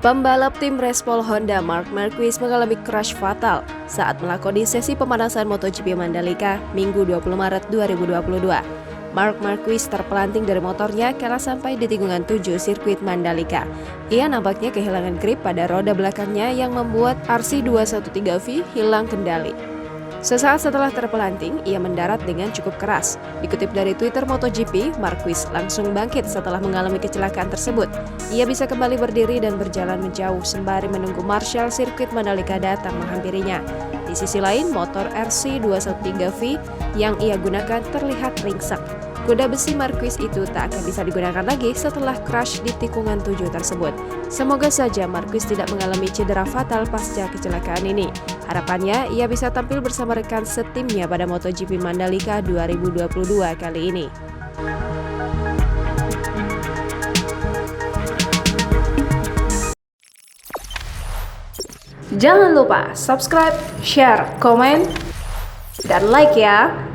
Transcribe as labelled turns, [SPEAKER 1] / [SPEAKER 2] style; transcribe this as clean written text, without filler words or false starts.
[SPEAKER 1] Pembalap tim Respol Honda Marc Marquez mengalami crash fatal saat melakoni sesi pemanasan MotoGP Mandalika Minggu 20 Maret 2022. Marc Marquez terpelanting dari motornya karena sampai di tikungan 7 sirkuit Mandalika. Ia nampaknya kehilangan grip pada roda belakangnya yang membuat RC213V hilang kendali. Sesaat setelah terpelanting, ia mendarat dengan cukup keras. Dikutip dari Twitter MotoGP, Marquez langsung bangkit setelah mengalami kecelakaan tersebut. Ia bisa kembali berdiri dan berjalan menjauh sembari menunggu marshal sirkuit Mandalika datang menghampirinya. Di sisi lain, motor RC213V yang ia gunakan terlihat ringsek. Kuda besi Marquez itu tak akan bisa digunakan lagi setelah crash di tikungan 7 tersebut. Semoga saja Marquez tidak mengalami cedera fatal pasca kecelakaan ini. Harapannya ia bisa tampil bersama rekan setimnya pada MotoGP Mandalika 2022 kali ini. Jangan lupa subscribe, share, komen, dan like ya!